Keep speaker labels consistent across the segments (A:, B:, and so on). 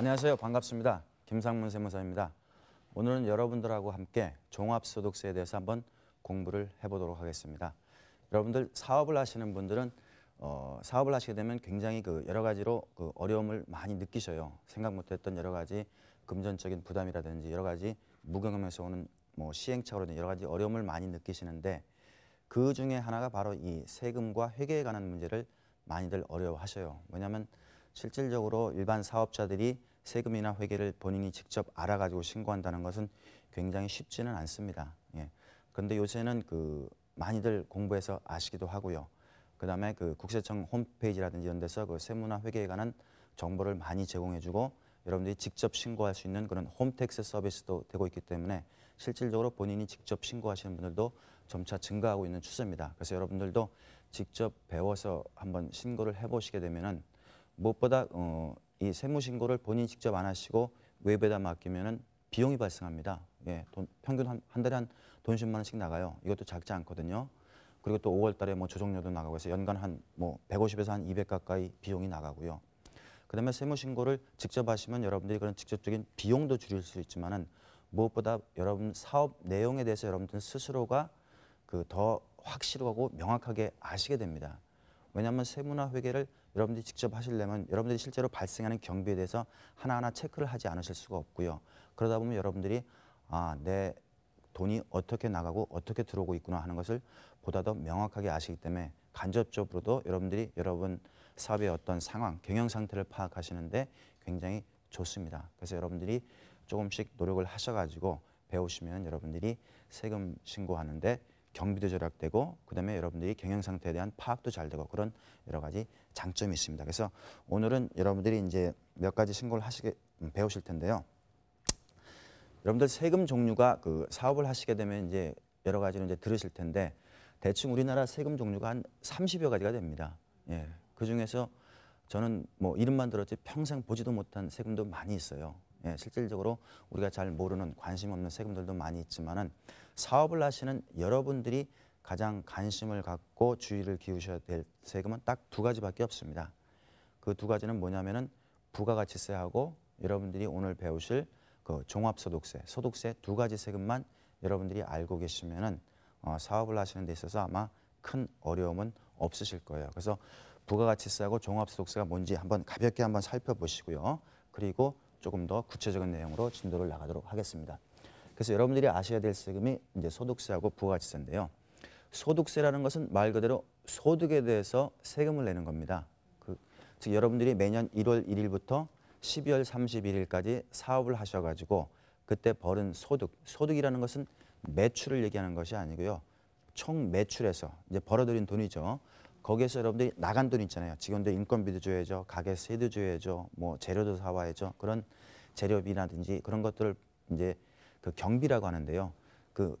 A: 안녕하세요. 반갑습니다. 김상문 세무사입니다. 오늘은 여러분들하고 함께 종합소득세에 대해서 한번 공부를 해보도록 하겠습니다. 여러분들 사업을 하시는 분들은 사업을 하시게 되면 굉장히 여러 가지로 어려움을 많이 느끼셔요. 생각 못했던 여러 가지 금전적인 부담이라든지 여러 가지 무경험에서 오는 시행착오라든지 여러 가지 어려움을 많이 느끼시는데 그 중에 하나가 바로 이 세금과 회계에 관한 문제를 많이들 어려워하셔요. 왜냐하면 실질적으로 일반 사업자들이 세금이나 회계를 본인이 직접 알아가지고 신고한다는 것은 굉장히 쉽지는 않습니다. 예. 그런데 요새는 많이들 공부해서 아시기도 하고요. 그 다음에 국세청 홈페이지라든지 이런 데서 세무나 회계에 관한 정보를 많이 제공해주고 여러분들이 직접 신고할 수 있는 그런 홈택스 서비스도 되고 있기 때문에 실질적으로 본인이 직접 신고하시는 분들도 점차 증가하고 있는 추세입니다. 그래서 여러분들도 직접 배워서 한번 신고를 해보시게 되면은 무엇보다 이 세무신고를 본인이 직접 안 하시고 외부에다 맡기면은 비용이 발생합니다. 예, 평균 한 달에 한 돈 10만 원씩 나가요. 이것도 작지 않거든요. 그리고 또 5월 달에 조정료도 나가고 해서 연간 한 150에서 한 200 가까이 비용이 나가고요. 그다음에 세무신고를 직접 하시면 여러분들이 그런 직접적인 비용도 줄일 수 있지만은 무엇보다 여러분 사업 내용에 대해서 여러분들 스스로가 더 확실하고 명확하게 아시게 됩니다. 왜냐하면 세무나 회계를 여러분들이 직접 하시려면 여러분들이 실제로 발생하는 경비에 대해서 하나하나 체크를 하지 않으실 수가 없고요. 그러다 보면 여러분들이 내 돈이 어떻게 나가고 어떻게 들어오고 있구나 하는 것을 보다 더 명확하게 아시기 때문에 간접적으로도 여러분들이 여러분 사업의 어떤 상황, 경영 상태를 파악하시는데 굉장히 좋습니다. 그래서 여러분들이 조금씩 노력을 하셔가지고 배우시면 여러분들이 세금 신고하는데 경비도 절약되고 그다음에 여러분들이 경영 상태에 대한 파악도 잘 되고 그런 여러 가지 장점이 있습니다. 그래서 오늘은 여러분들이 이제 몇 가지 신고를 배우실 텐데요. 여러분들 세금 종류가 사업을 하시게 되면 이제 여러 가지로 이제 들으실 텐데 대충 우리나라 세금 종류가 한 30여 가지가 됩니다. 예. 그 중에서 저는 이름만 들었지 평생 보지도 못한 세금도 많이 있어요. 예, 실질적으로 우리가 잘 모르는 관심 없는 세금들도 많이 있지만은 사업을 하시는 여러분들이 가장 관심을 갖고 주의를 기울이셔야 될 세금은 딱 두 가지밖에 없습니다. 그 두 가지는 뭐냐면은 부가가치세하고 여러분들이 오늘 배우실 종합소득세, 소득세 두 가지 세금만 여러분들이 알고 계시면은 사업을 하시는 데 있어서 아마 큰 어려움은 없으실 거예요. 그래서 부가가치세하고 종합소득세가 뭔지 가볍게 한번 살펴보시고요. 그리고 조금 더 구체적인 내용으로 진도를 나가도록 하겠습니다. 그래서 여러분들이 아셔야 될 세금이 이제 소득세하고 부가가치세인데요. 소득세라는 것은 말 그대로 소득에 대해서 세금을 내는 겁니다. 즉 여러분들이 매년 1월 1일부터 12월 31일까지 사업을 하셔가지고 그때 벌은 소득이라는 것은 매출을 얘기하는 것이 아니고요. 총 매출에서 이제 벌어들인 돈이죠. 거기에서 여러분들이 나간 돈 있잖아요. 직원들 인건비도 줘야죠. 가게 세도 줘야죠. 재료도 사와야죠. 그런 재료비라든지 그런 것들을 이제 경비라고 하는데요.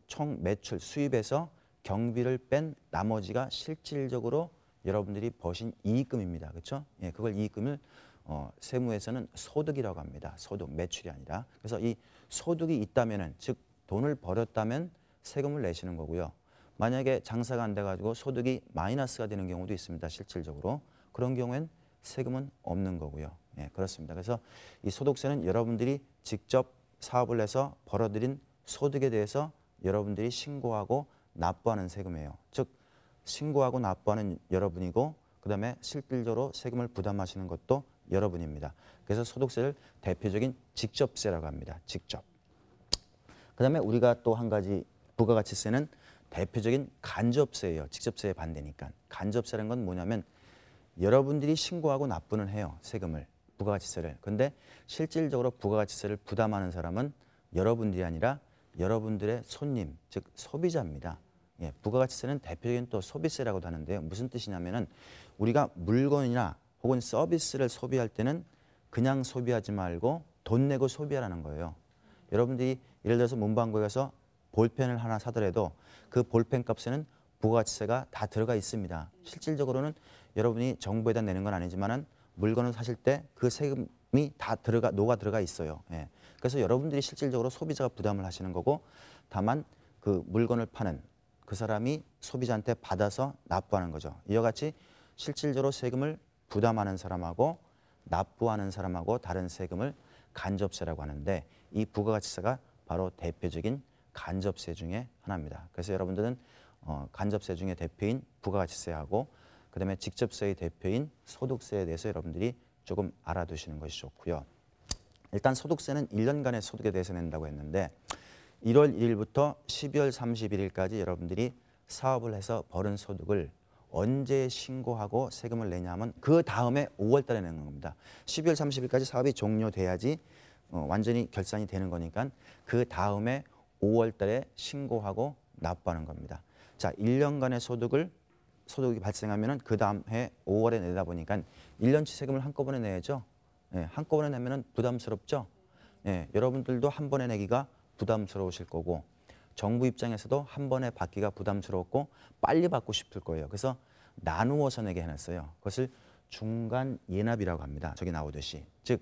A: 총 매출 수입에서 경비를 뺀 나머지가 실질적으로 여러분들이 버신 이익금입니다. 그렇죠? 예, 그걸 이익금을 세무에서는 소득이라고 합니다. 소득, 매출이 아니라. 그래서 이 소득이 있다면은 즉 돈을 벌였다면 세금을 내시는 거고요. 만약에 장사가 안 돼가지고 소득이 마이너스가 되는 경우도 있습니다. 실질적으로. 그런 경우엔 세금은 없는 거고요. 예, 그렇습니다. 그래서 이 소득세는 여러분들이 직접 사업을 해서 벌어들인 소득에 대해서 여러분들이 신고하고 납부하는 세금이에요. 즉 신고하고 납부하는 여러분이고 그다음에 실질적으로 세금을 부담하시는 것도 여러분입니다. 그래서 소득세를 대표적인 직접세라고 합니다. 직접. 그다음에 우리가 또 한 가지 부가가치세는 대표적인 간접세예요. 직접세의 반대니까. 간접세라는 건 뭐냐면 여러분들이 신고하고 납부는 해요. 세금을. 부가가치세를. 근데 실질적으로 부가가치세를 부담하는 사람은 여러분들이 아니라 여러분들의 손님, 즉 소비자입니다. 예, 부가가치세는 대표적인 또 소비세라고도 하는데요. 무슨 뜻이냐면은 우리가 물건이나 혹은 서비스를 소비할 때는 그냥 소비하지 말고 돈 내고 소비하라는 거예요. 여러분들이 예를 들어서 문방구에 가서 볼펜을 하나 사더라도 그 볼펜 값에는 부가가치세가 다 들어가 있습니다. 실질적으로는 여러분이 정부에다 내는 건 아니지만은 물건을 사실 때 그 세금이 다 녹아 들어가 있어요. 예. 그래서 여러분들이 실질적으로 소비자가 부담을 하시는 거고 다만 그 물건을 파는 그 사람이 소비자한테 받아서 납부하는 거죠. 이와 같이 실질적으로 세금을 부담하는 사람하고 납부하는 사람하고 다른 세금을 간접세라고 하는데 이 부가가치세가 바로 대표적인 간접세 중에 하나입니다. 그래서 여러분들은 간접세 중에 대표인 부가가치세하고 그다음에 직접세의 대표인 소득세에 대해서 여러분들이 조금 알아두시는 것이 좋고요. 일단 소득세는 1년간의 소득에 대해서 낸다고 했는데 1월 1일부터 12월 31일까지 여러분들이 사업을 해서 벌은 소득을 언제 신고하고 세금을 내냐면 그 다음에 5월 달에 내는 겁니다. 12월 30일까지 사업이 종료돼야지 완전히 결산이 되는 거니까 그 다음에 5월 달에 신고하고 납부하는 겁니다. 자, 1년간의 소득이 발생하면은 그 다음 해 5월에 내다 보니까 1년치 세금을 한꺼번에 내야죠. 예, 한꺼번에 내면은 부담스럽죠. 예, 여러분들도 한 번에 내기가 부담스러우실 거고 정부 입장에서도 한 번에 받기가 부담스럽고 빨리 받고 싶을 거예요. 그래서 나누어서 내게 해놨어요. 그것을 중간 예납이라고 합니다. 저기 나오듯이. 즉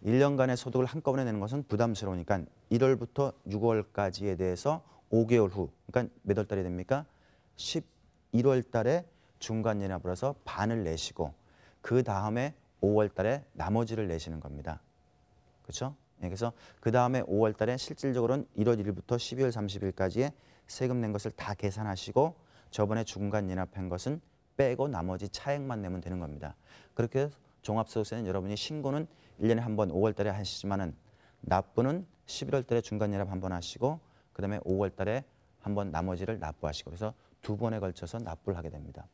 A: 1년간의 소득을 한꺼번에 내는 것은 부담스러우니까 1월부터 6월까지에 대해서 5개월 후, 그러니까 몇 월 달이 됩니까? 11월 달에 중간 예납을 해서 반을 내시고 그 다음에 5월 달에 나머지를 내시는 겁니다. 그렇죠? 네, 그래서 그 다음에 5월 달에 실질적으로는 1월 1일부터 12월 30일까지의 세금 낸 것을 다 계산하시고 저번에 중간 예납한 것은 빼고 나머지 차액만 내면 되는 겁니다. 그렇게 해서 종합소득세는 여러분이 신고는 1년에 한 번 5월 달에 하시지만은 납부는 11월 달에 중간 예납 한 번 하시고 그다음에 5월 달에 한 번 나머지를 납부하시고 그래서 두 번에 걸쳐서 납부를 하게 됩니다.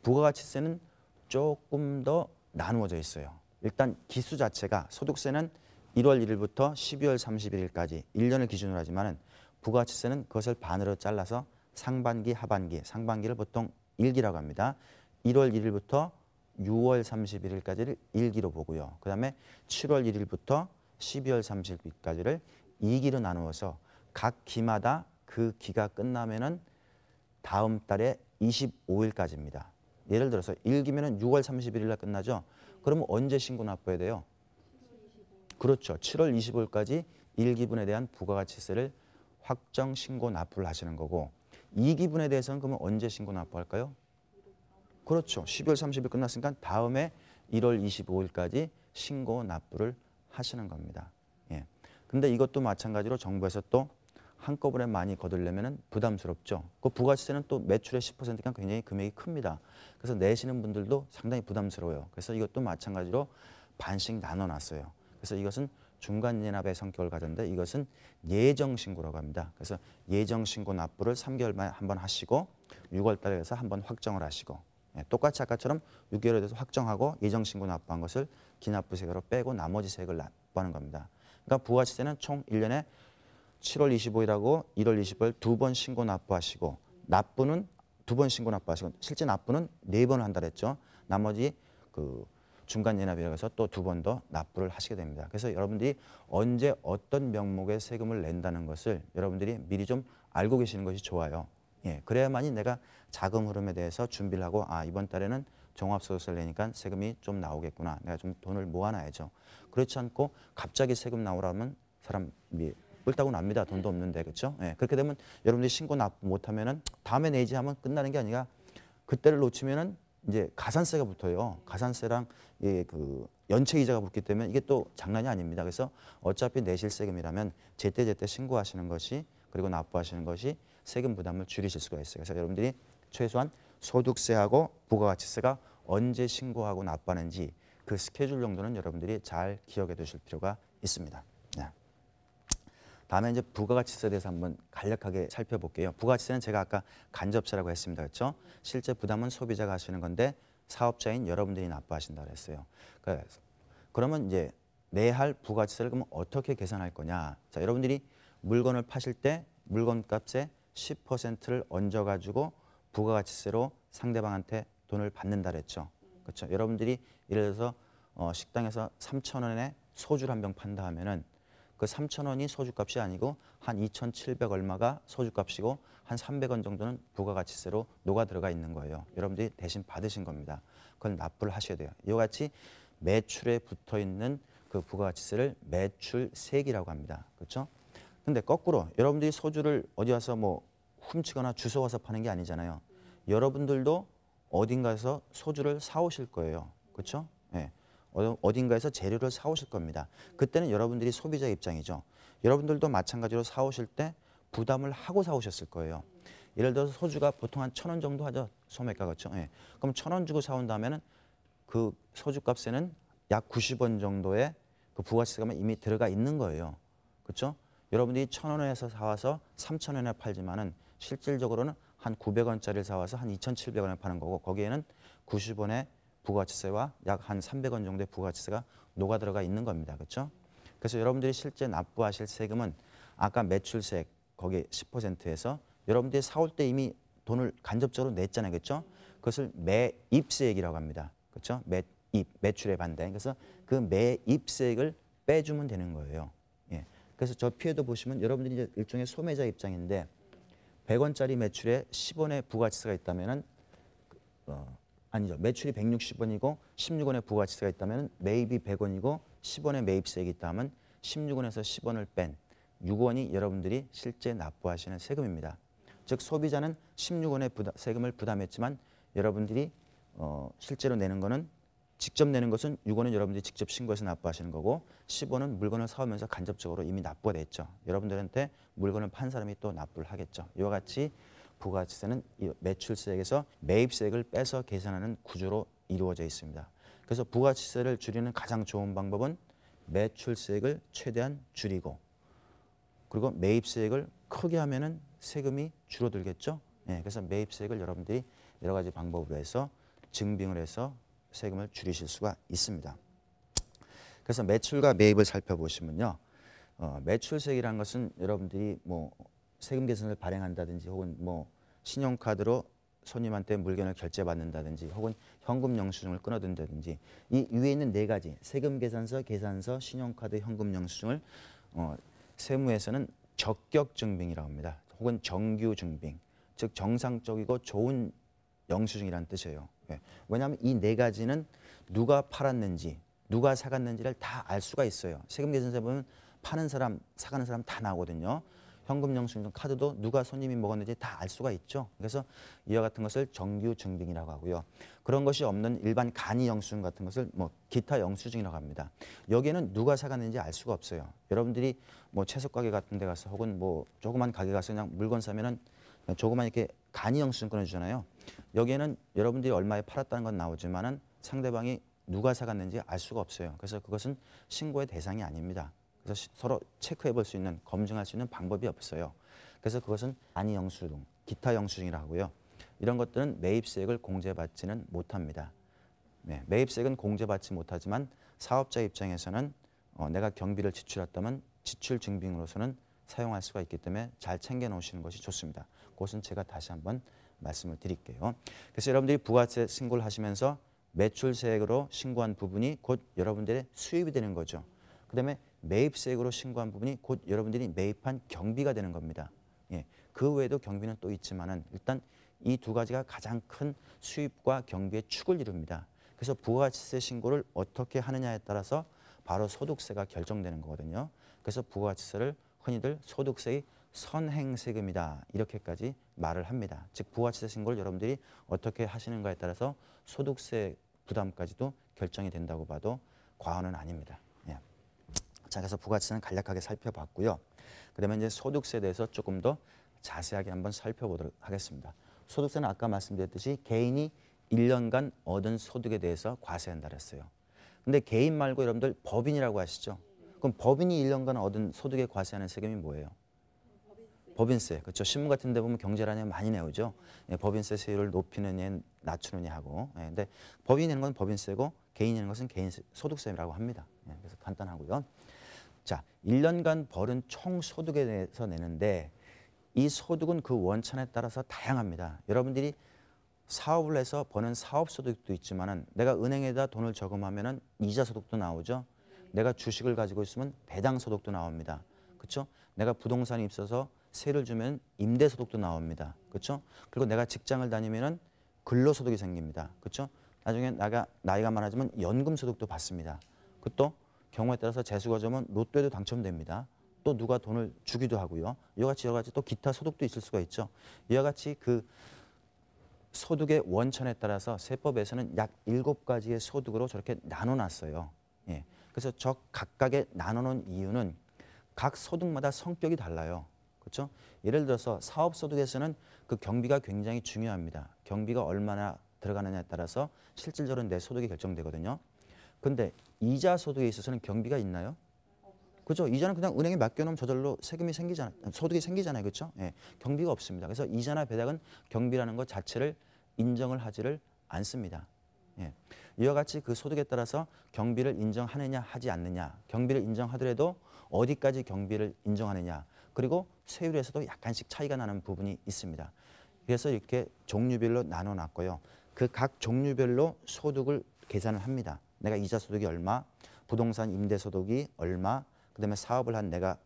A: 부가가치세는 조금 더 나누어져 있어요. 일단 기수 자체가 소득세는 1월 1일부터 12월 31일까지 1년을 기준으로 하지만은 부가가치세는 그것을 반으로 잘라서 상반기, 하반기, 상반기를 보통 1기라고 합니다. 1월 1일부터 6월 31일까지를 1기로 보고요. 그 다음에 7월 1일부터 12월 30일까지를 2기로 나누어서 각 기마다 그 기가 끝나면은 다음 달에 25일까지입니다. 예를 들어서 1기면은 6월 31일 날 끝나죠. 그러면 언제 신고 납부해야 돼요? 그렇죠. 7월 25일까지 1기분에 대한 부가가치세를 확정 신고 납부를 하시는 거고 2기분에 대해서는 그러면 언제 신고 납부할까요? 그렇죠. 12월 30일 끝났으니까 다음에 1월 25일까지 신고 납부를 하시는 겁니다. 예. 근데 이것도 마찬가지로 정부에서 또 한꺼번에 많이 거두려면 부담스럽죠. 그 부가세는 또 매출의 10%니까 굉장히 금액이 큽니다. 그래서 내시는 분들도 상당히 부담스러워요. 그래서 이것도 마찬가지로 반씩 나눠놨어요. 그래서 이것은 중간예납의 성격을 가졌는데 이것은 예정신고라고 합니다. 그래서 예정신고 납부를 3개월 만에 한 번 하시고 6월 달에 해서 한 번 확정을 하시고 예, 똑같이 아까처럼 6개월에 대해서 확정하고 예정신고 납부한 것을 기납부세로 빼고 나머지 세액을 납부하는 겁니다. 그러니까 부가세는 총 1년에 7월 25일하고 1월 25일 두 번 신고 납부하시고 납부는 두 번 신고 납부하시고 실제 납부는 4번 한다 그랬죠. 나머지 그 중간 예납이라고 해서 또 두 번 더 납부를 하시게 됩니다. 그래서 여러분들이 언제 어떤 명목의 세금을 낸다는 것을 여러분들이 미리 좀 알고 계시는 것이 좋아요. 예, 그래야만이 내가 자금 흐름에 대해서 준비를 하고 이번 달에는 종합소득세를 내니까 세금이 좀 나오겠구나. 내가 좀 돈을 모아놔야죠. 그렇지 않고 갑자기 세금 나오라면 사람이 뿔따구 납니다. 돈도 없는데 그렇죠? 예, 그렇게 되면 여러분들이 신고 납부 못하면은 다음에 내지 하면 끝나는 게 아니라 그때를 놓치면은 이제 가산세가 붙어요. 가산세랑 그 연체 이자가 붙기 때문에 이게 또 장난이 아닙니다. 그래서 어차피 내실 세금이라면 제때제때 신고하시는 것이 그리고 납부하시는 것이 세금 부담을 줄이실 수가 있어요. 그래서 여러분들이 최소한 소득세하고 부가가치세가 언제 신고하고 납부하는지 그 스케줄 정도는 여러분들이 잘 기억해 두실 필요가 있습니다. 네. 다음에 이제 부가가치세에 대해서 한번 간략하게 살펴볼게요. 부가가치세는 제가 아까 간접세라고 했습니다. 그렇죠? 실제 부담은 소비자가 하시는 건데 사업자인 여러분들이 납부하신다고 했어요. 그러면 이제 내할 부가가치세를 그러면 어떻게 계산할 거냐? 자, 여러분들이 물건을 파실 때 물건값의 10%를 얹어가지고 부가가치세로 상대방한테 돈을 받는다 그랬죠. 그렇죠? 여러분들이 예를 들어서 식당에서 3,000원에 소주를 한 병 판다 하면은 그 3,000원이 소주값이 아니고 한 2,700 얼마가 소주값이고 한 300원 정도는 부가가치세로 녹아 들어가 있는 거예요. 여러분들이 대신 받으신 겁니다. 그걸 납부를 하셔야 돼요. 이와 같이 매출에 붙어 있는 그 부가가치세를 매출세액이라고 합니다. 그렇죠? 근데 거꾸로 여러분들이 소주를 어디 와서 뭐 훔치거나 주워와서 파는 게 아니잖아요. 여러분들도 어딘가에서 소주를 사오실 거예요. 그렇죠? 예. 어딘가에서 재료를 사오실 겁니다. 그때는 여러분들이 소비자 입장이죠. 여러분들도 마찬가지로 사오실 때 부담을 하고 사오셨을 거예요. 예를 들어서 소주가 보통 한 1,000원 정도 하죠. 소매가 그렇죠. 예. 그럼 1,000원 주고 사온다면은 그 소주 값에는 약 90원 정도의 그 부가치세가 이미 들어가 있는 거예요. 그렇죠? 여러분들이 1,000원에서 사와서 3,000원에 팔지만은 실질적으로는 한 900원짜리를 사와서 한 2,700원에 파는 거고 거기에는 90원의 부가치세와 약 한 300원 정도의 부가치세가 녹아 들어가 있는 겁니다. 그렇죠? 그래서 여러분들이 실제 납부하실 세금은 아까 매출세 거기 10%에서 여러분들이 사올 때 이미 돈을 간접적으로 냈잖아요. 그렇죠? 그것을 매입세액이라고 합니다. 그렇죠? 매출의 반대. 그래서 그 매입세액을 빼주면 되는 거예요. 예. 그래서 저 피해도 보시면 여러분들이 이제 일종의 소매자 입장인데 100원짜리 매출에 10원의 부가치세가 있다면은 아니죠. 매출이 160원이고 16원의 부가치세가 있다면 매입이 100원이고 10원의 매입세액이 있다면 16원에서 10원을 뺀 6원이 여러분들이 실제 납부하시는 세금입니다. 즉 소비자는 16원의 세금을 부담했지만 여러분들이 실제로 내는 거는 직접 내는 것은 6원은 여러분들이 직접 신고해서 납부하시는 거고 10원은 물건을 사오면서 간접적으로 이미 납부가 됐죠. 여러분들한테 물건을 판 사람이 또 납부를 하겠죠. 이와 같이 부가치세는 매출세액에서 매입세액을 빼서 계산하는 구조로 이루어져 있습니다. 그래서 부가치세를 줄이는 가장 좋은 방법은 매출세액을 최대한 줄이고 그리고 매입세액을 크게 하면은 세금이 줄어들겠죠. 예, 그래서 매입세액을 여러분들이 여러 가지 방법으로 해서 증빙을 해서 세금을 줄이실 수가 있습니다. 그래서 매출과 매입을 살펴보시면요. 매출세액이라는 것은 여러분들이 뭐 세금 계산을 발행한다든지 혹은 뭐 신용카드로 손님한테 물건을 결제받는다든지 혹은 현금 영수증을 끊어든다든지 이 위에 있는 네 가지 세금 계산서, 계산서, 신용카드, 현금 영수증을 세무에서는 적격 증빙이라고 합니다. 혹은 정규 증빙, 즉 정상적이고 좋은 영수증이라는 뜻이에요. 왜냐하면 이 네 가지는 누가 팔았는지, 누가 사갔는지를 다 알 수가 있어요. 세금 계산서에 보면 파는 사람, 사가는 사람 다 나오거든요. 현금 영수증, 카드도 누가 손님이 먹었는지 다 알 수가 있죠. 그래서 이와 같은 것을 정규 증빙이라고 하고요. 그런 것이 없는 일반 간이 영수증 같은 것을 뭐 기타 영수증이라고 합니다. 여기에는 누가 사갔는지 알 수가 없어요. 여러분들이 뭐 채소 가게 같은 데 가서 혹은 뭐 조그만 가게 가서 그냥 물건 사면은 조그만 이렇게 간이 영수증 끊어주잖아요. 여기에는 여러분들이 얼마에 팔았다는 건 나오지만은 상대방이 누가 사갔는지 알 수가 없어요. 그래서 그것은 신고의 대상이 아닙니다. 그래서 서로 체크해 볼 수 있는, 검증할 수 있는 방법이 없어요. 그래서 그것은 간이 영수증, 기타 영수증이라고 하고요. 이런 것들은 매입세액을 공제받지는 못합니다. 네, 매입세액은 공제받지 못하지만 사업자 입장에서는 내가 경비를 지출했다면 지출 증빙으로서는 사용할 수가 있기 때문에 잘 챙겨 놓으시는 것이 좋습니다. 그것은 제가 다시 한번 말씀을 드릴게요. 그래서 여러분들이 부가세 신고를 하시면서 매출세액으로 신고한 부분이 곧 여러분들의 수입이 되는 거죠. 그 다음에 매입세액으로 신고한 부분이 곧 여러분들이 매입한 경비가 되는 겁니다. 예, 그 외에도 경비는 또 있지만은 일단 이 두 가지가 가장 큰 수입과 경비의 축을 이룹니다. 그래서 부가가치세 신고를 어떻게 하느냐에 따라서 바로 소득세가 결정되는 거거든요. 그래서 부가가치세를 흔히들 소득세의 선행세금이다 이렇게까지 말을 합니다. 즉 부가가치세 신고를 여러분들이 어떻게 하시는가에 따라서 소득세 부담까지도 결정이 된다고 봐도 과언은 아닙니다. 예. 자, 그래서 부가가치세는 간략하게 살펴봤고요. 그다음에 이제 소득세에 대해서 조금 더 자세하게 한번 살펴보도록 하겠습니다. 소득세는 아까 말씀드렸듯이 개인이 1년간 얻은 소득에 대해서 과세한다 그랬어요. 근데 개인 말고 여러분들 법인이라고 하시죠? 그럼 법인이 1년간 얻은 소득에 과세하는 세금이 뭐예요? 법인세. 그렇죠. 신문 같은 데 보면 경제란에 많이 나오죠. 예, 법인세 세율을 높이느냐 낮추느냐 하고. 예, 근데 법인이 내는 건 법인세고 개인이 내는 것은 개인 소득세라고 합니다. 예, 그래서 간단하고요. 자, 1년간 벌은 총 소득에 대해서 내는데 이 소득은 그 원천에 따라서 다양합니다. 여러분들이 사업을 해서 버는 사업소득도 있지만은 내가 은행에다 돈을 저금하면은 이자소득도 나오죠. 내가 주식을 가지고 있으면 배당소득도 나옵니다. 그렇죠? 내가 부동산이 있어서 세를 주면 임대소득도 나옵니다. 그렇죠? 그리고 내가 직장을 다니면은 근로소득이 생깁니다. 그렇죠? 나중에 나이가 많아지면 연금소득도 받습니다. 그것도 경우에 따라서 재수가 좋으면 로또에도 당첨됩니다. 또 누가 돈을 주기도 하고요. 이와 같이 여러 가지 또 기타 소득도 있을 수가 있죠. 이와 같이 그 소득의 원천에 따라서 세법에서는 약 7가지의 소득으로 저렇게 나눠놨어요. 예. 그래서 저 각각의 나눠놓은 이유는 각 소득마다 성격이 달라요. 그렇죠? 예를 들어서 사업소득에서는 그 경비가 굉장히 중요합니다. 경비가 얼마나 들어가느냐에 따라서 실질적으로 내 소득이 결정되거든요. 근데 이자 소득에 있어서는 경비가 있나요? 그죠? 이자는 그냥 은행에 맡겨놓으면 저절로 세금이 생기잖아요. 소득이 생기잖아요. 그렇죠? 예, 경비가 없습니다. 그래서 이자나 배당은 경비라는 것 자체를 인정을 하지를 않습니다. 예. 이와 같이 그 소득에 따라서 경비를 인정하느냐 하지 않느냐, 경비를 인정하더라도 어디까지 경비를 인정하느냐, 그리고 세율에서도 약간씩 차이가 나는 부분이 있습니다. 그래서 이렇게 종류별로 나눠놨고요. 그 각 종류별로 소득을 계산을 합니다. 내가 이자 소득이 얼마, 부동산 임대 소득이 얼마, 그다음에 사업을 한 내가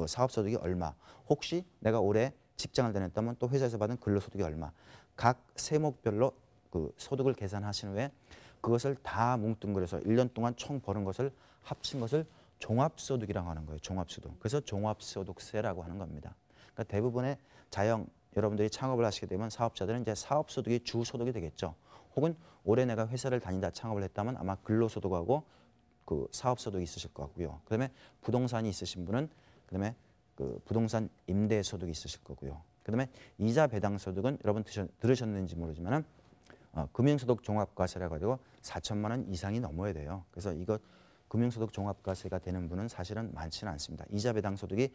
A: 사업 소득이 얼마, 혹시 내가 올해 직장을 다녔다면 또 회사에서 받은 근로소득이 얼마, 각 세목별로 그 소득을 계산하신 후에 그것을 다 뭉뚱그려서 1년 동안 총 버는 것을 합친 것을 종합소득이라고 하는 거예요. 종합소득. 그래서 종합소득세라고 하는 겁니다. 그러니까 대부분의 자영 여러분들이 창업을 하시게 되면 사업자들은 이제 사업소득이 주소득이 되겠죠. 혹은 올해 내가 회사를 다니다 창업을 했다면 아마 근로소득하고 그 사업소득이 있으실 것 같고요. 그다음에 부동산이 있으신 분은 그다음에 그 부동산 임대소득이 있으실 거고요. 그다음에 이자 배당 소득은 여러분 들으셨는지 모르지만은 금융소득 종합과세라고 가지고 4천만 원 이상이 넘어야 돼요. 그래서 이거 금융소득 종합과세가 되는 분은 사실은 많지는 않습니다. 이자 배당 소득이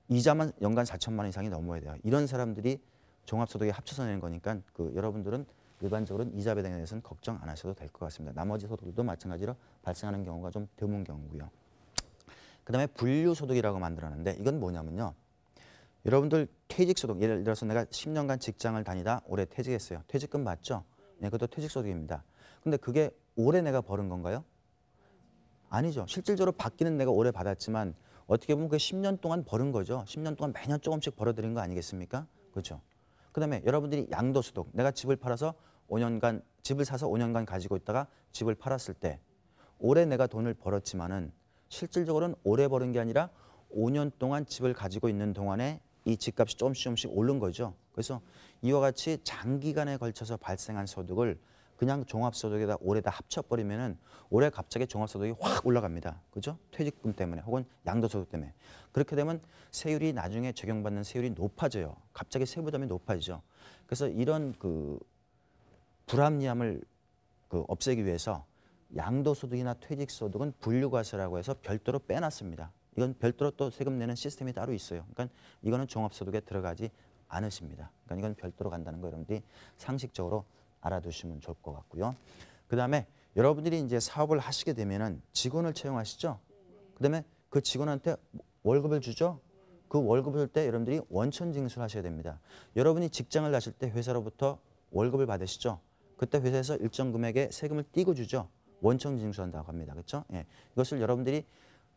A: 이자만 연간 4천만 원 이상이 넘어야 돼요. 이런 사람들이 종합소득에 합쳐서 내는 거니까 그 여러분들은 일반적으로는 이자 배당에 대해서는 걱정 안 하셔도 될 것 같습니다. 나머지 소득들도 마찬가지로 발생하는 경우가 좀 드문 경우고요. 그다음에 분류소득이라고 만들었는데 이건 뭐냐면요. 여러분들 퇴직소득, 예를 들어서 내가 10년간 직장을 다니다 올해 퇴직했어요. 퇴직금 맞죠? 네, 그것도 퇴직소득입니다. 근데 그게 올해 내가 벌은 건가요? 아니죠. 실질적으로 받기는 내가 올해 받았지만 어떻게 보면 그게 10년 동안 벌은 거죠. 10년 동안 매년 조금씩 벌어들인 거 아니겠습니까? 그렇죠. 그다음에 여러분들이 양도소득, 내가 집을 팔아서 5년간 집을 사서 5년간 가지고 있다가 집을 팔았을 때 올해 내가 돈을 벌었지만은 실질적으로는 올해 버는 게 아니라 5년 동안 집을 가지고 있는 동안에 이 집값이 조금씩 오른 거죠. 그래서 이와 같이 장기간에 걸쳐서 발생한 소득을 그냥 종합소득에다 올해다 합쳐버리면은 올해 갑자기 종합소득이 확 올라갑니다. 그죠? 퇴직금 때문에 혹은 양도소득 때문에. 그렇게 되면 세율이 나중에 적용받는 세율이 높아져요. 갑자기 세부담이 높아지죠. 그래서 이런 그 불합리함을 없애기 위해서 양도소득이나 퇴직소득은 분류과세라고 해서 별도로 빼놨습니다. 이건 별도로 또 세금 내는 시스템이 따로 있어요. 그러니까 이거는 종합소득에 들어가지 않으십니다. 그러니까 이건 별도로 간다는 거 여러분들이 상식적으로 알아두시면 좋을 것 같고요. 그 다음에 여러분들이 이제 사업을 하시게 되면은 직원을 채용하시죠. 그 다음에 그 직원한테 월급을 주죠. 그 월급을 줄 때 여러분들이 원천 징수를 하셔야 됩니다. 여러분이 직장을 가실 때 회사로부터 월급을 받으시죠. 그때 회사에서 일정 금액의 세금을 띄고 주죠. 원천 징수한다고 합니다. 그렇죠? 예. 이것을 여러분들이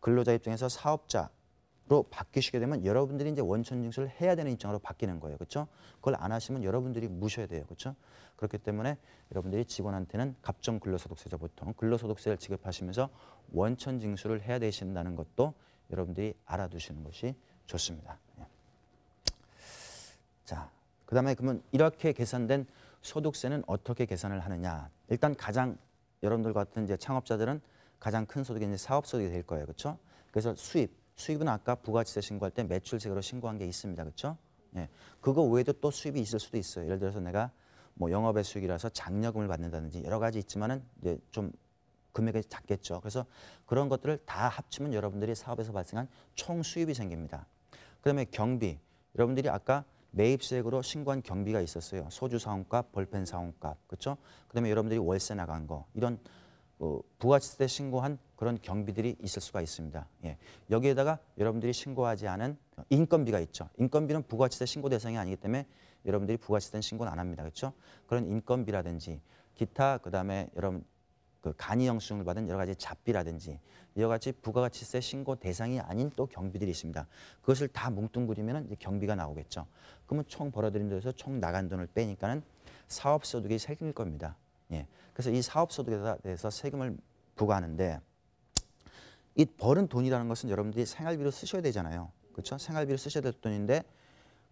A: 근로자 입장에서 사업자로 바뀌시게 되면 여러분들이 이제 원천 징수를 해야 되는 입장으로 바뀌는 거예요. 그렇죠? 그걸 안 하시면 여러분들이 무셔야 돼요. 그렇죠? 그렇기 때문에 여러분들이 직원한테는 갑정 근로소득세죠. 보통 근로소득세를 지급하시면서 원천 징수를 해야 되신다는 것도 여러분들이 알아두시는 것이 좋습니다. 예. 자, 그다음에 그러면 이렇게 계산된 소득세는 어떻게 계산을 하느냐? 일단 가장 여러분들 같은 이제 창업자들은 가장 큰 소득이 이제 사업소득이 될 거예요. 그렇죠? 그래서 수입은 아까 부가치세 신고할 때 매출세로 신고한 게 있습니다. 그렇죠? 예. 그거 외에도 또 수입이 있을 수도 있어요. 예를 들어서 내가 뭐 영업의 수익이라서 장려금을 받는다든지 여러 가지 있지만은 이제 좀 금액이 작겠죠. 그래서 그런 것들을 다 합치면 여러분들이 사업에서 발생한 총 수입이 생깁니다. 그다음에 경비. 여러분들이 아까 매입세액으로 신고한 경비가 있었어요. 소주 사원값, 볼펜 사원값, 그렇죠? 그다음에 여러분들이 월세 나간 거 이런 부가치세 신고한 그런 경비들이 있을 수가 있습니다. 예. 여기에다가 여러분들이 신고하지 않은 인건비가 있죠. 인건비는 부가치세 신고 대상이 아니기 때문에 여러분들이 부가치세는 신고는 안 합니다. 그렇죠? 그런 인건비라든지 기타 그다음에 여러분 그 간이 영수증을 받은 여러 가지 잡비라든지 이와 같이 부가가치세 신고 대상이 아닌 또 경비들이 있습니다. 그것을 다 뭉뚱그리면 이제 경비가 나오겠죠. 그러면 총 벌어들인 데서 총 나간 돈을 빼니까는 사업소득이 생길 겁니다. 예. 그래서 이 사업소득에 대해서 세금을 부과하는데 이 벌은 돈이라는 것은 여러분들이 생활비로 쓰셔야 되잖아요. 그렇죠? 생활비로 쓰셔야 될 돈인데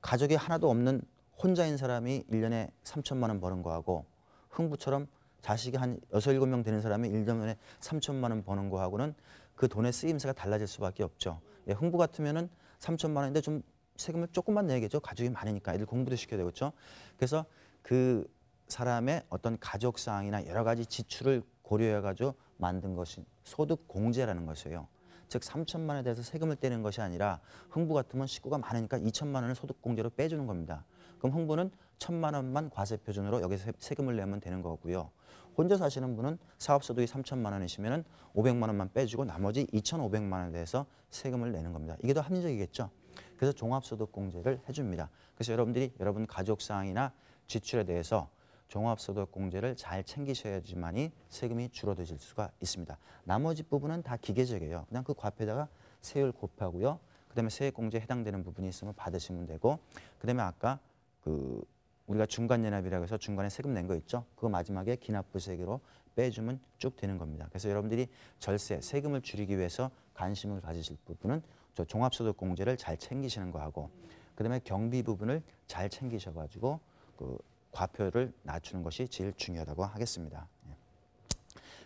A: 가족이 하나도 없는 혼자인 사람이 1년에 3천만 원 버는 거하고 흥부처럼 자식이 한 6, 7명 되는 사람이 1년에 3천만 원 버는 거하고는 그 돈의 쓰임새가 달라질 수밖에 없죠. 예, 흥부 같으면은 3천만 원인데 좀 세금을 조금만 내야겠죠. 가족이 많으니까 애들 공부도 시켜야 되고 그렇죠. 그래서 그 사람의 어떤 가족 사항이나 여러 가지 지출을 고려해 가지고 만든 것이 소득 공제라는 것이에요. 즉 3천만 원에 대해서 세금을 떼는 것이 아니라 흥부 같으면 식구가 많으니까 2천만 원을 소득 공제로 빼주는 겁니다. 그럼 흥부는 1천만 원만 과세 표준으로 여기서 세금을 내면 되는 거고요. 혼자 사시는 분은 사업소득이 3천만 원이시면 500만 원만 빼주고 나머지 2,500만 원에 대해서 세금을 내는 겁니다. 이게 더 합리적이겠죠. 그래서 종합소득공제를 해줍니다. 그래서 여러분들이 여러분 가족사항이나 지출에 대해서 종합소득공제를 잘 챙기셔야지만이 세금이 줄어드실 수가 있습니다. 나머지 부분은 다 기계적이에요. 그냥 그 괄표에다가 세율 곱하고요. 그다음에 세액공제에 해당되는 부분이 있으면 받으시면 되고, 그다음에 아까 그 우리가 중간연합이라고 해서 중간에 세금 낸 거 있죠. 그거 마지막에 기납부세액으로 빼주면 쭉 되는 겁니다. 그래서 여러분들이 절세, 세금을 줄이기 위해서 관심을 가지실 부분은 저 종합소득공제를 잘 챙기시는 거하고, 그다음에 경비 부분을 잘 챙기셔가지고 그 과표를 낮추는 것이 제일 중요하다고 하겠습니다.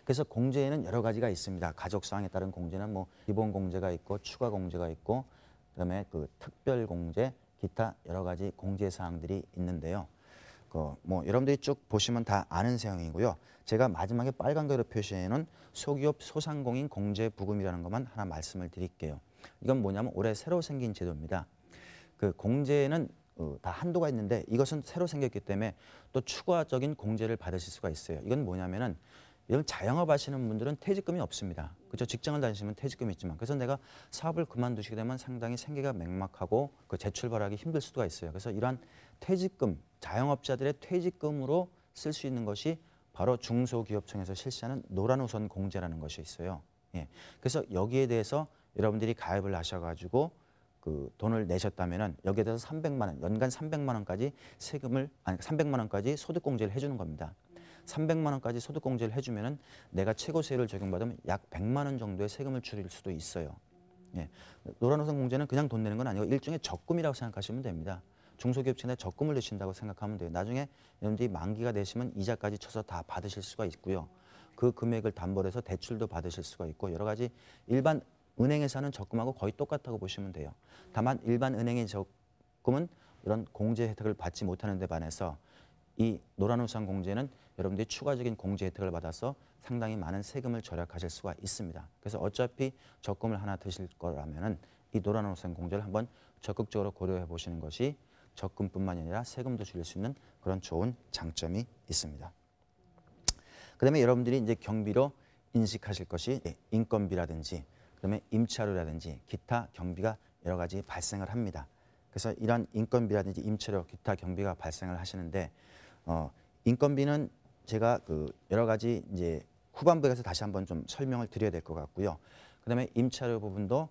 A: 그래서 공제에는 여러 가지가 있습니다. 가족사항에 따른 공제는 뭐 기본 공제가 있고 추가 공제가 있고 그다음에 그 특별 공제, 기타 여러 가지 공제 사항들이 있는데요. 뭐 여러분들이 쭉 보시면 다 아는 사항이고요. 제가 마지막에 빨간 거로 표시해 놓은 소기업 소상공인 공제 부금이라는 것만 하나 말씀을 드릴게요. 이건 뭐냐면 올해 새로 생긴 제도입니다. 그 공제는 다 한도가 있는데 이것은 새로 생겼기 때문에 또 추가적인 공제를 받으실 수가 있어요. 이건 뭐냐면은 여러분 자영업 하시는 분들은 퇴직금이 없습니다. 그렇죠? 직장을 다니시면 퇴직금이 있지만, 그래서 내가 사업을 그만두시게 되면 상당히 생계가 맥막하고 그 재출발하기 힘들 수가 있어요. 그래서 이러한 퇴직금, 자영업자들의 퇴직금으로 쓸 수 있는 것이 바로 중소기업청에서 실시하는 노란우선 공제라는 것이 있어요. 예. 그래서 여기에 대해서 여러분들이 가입을 하셔가지고 그 돈을 내셨다면은 여기에 대해서 300만 원, 연간 300만 원까지 세금을 300만 원까지 소득공제를 해주는 겁니다. 300만 원까지 소득공제를 해주면은 내가 최고세율을 적용받으면 약 100만 원 정도의 세금을 줄일 수도 있어요. 예. 노란우선 공제는 그냥 돈 내는 건 아니고 일종의 적금이라고 생각하시면 됩니다. 중소기업청에 적금을 넣으신다고 생각하면 돼요. 나중에 여러분들이 만기가 되시면 이자까지 쳐서 다 받으실 수가 있고요. 그 금액을 담보로 해서 대출도 받으실 수가 있고 여러 가지 일반 은행에서 하는 적금하고 거의 똑같다고 보시면 돼요. 다만 일반 은행의 적금은 이런 공제 혜택을 받지 못하는 데 반해서 이 노란우산 공제는 여러분들이 추가적인 공제 혜택을 받아서 상당히 많은 세금을 절약하실 수가 있습니다. 그래서 어차피 적금을 하나 드실 거라면은 이 노란우산 공제를 한번 적극적으로 고려해 보시는 것이 적금뿐만 아니라 세금도 줄일 수 있는 그런 좋은 장점이 있습니다. 그다음에 여러분들이 이제 경비로 인식하실 것이 인건비라든지 그다음에 임차료라든지 기타 경비가 여러 가지 발생을 합니다. 그래서 이러한 인건비라든지 임차료, 기타 경비가 발생을 하시는데 인건비는 제가 그 여러 가지 이제 후반부에 가서 다시 한번 좀 설명을 드려야 될 것 같고요. 그다음에 임차료 부분도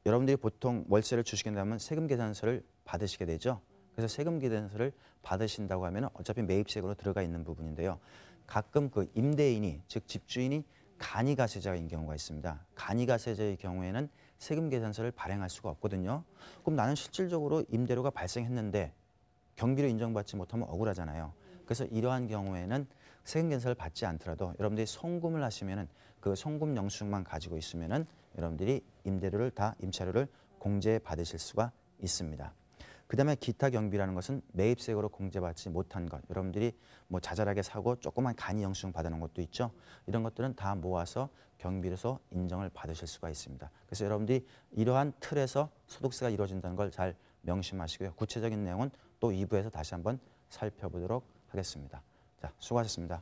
A: 여러분들이 보통 월세를 주시게 되면 세금 계산서를 받으시게 되죠. 그래서 세금 계산서를 받으신다고 하면 어차피 매입세액으로 들어가 있는 부분인데요. 가끔 그 임대인이 즉 집주인이 간이가세자인 경우가 있습니다. 간이가세자의 경우에는 세금 계산서를 발행할 수가 없거든요. 그럼 나는 실질적으로 임대료가 발생했는데 경비로 인정받지 못하면 억울하잖아요. 그래서 이러한 경우에는 세금 계산서를 받지 않더라도 여러분들이 송금을 하시면은 그 송금 영수증만 가지고 있으면은 여러분들이 임대료를 다 임차료를 공제 받으실 수가 있습니다. 그다음에 기타 경비라는 것은 매입세액으로 공제받지 못한 것, 여러분들이 뭐 자잘하게 사고 조그만 간이 영수증 받아놓은 것도 있죠. 이런 것들은 다 모아서 경비로서 인정을 받으실 수가 있습니다. 그래서 여러분들이 이러한 틀에서 소득세가 이루어진다는 걸 잘 명심하시고요. 구체적인 내용은 또 2부에서 다시 한번 살펴보도록 하겠습니다. 자, 수고하셨습니다.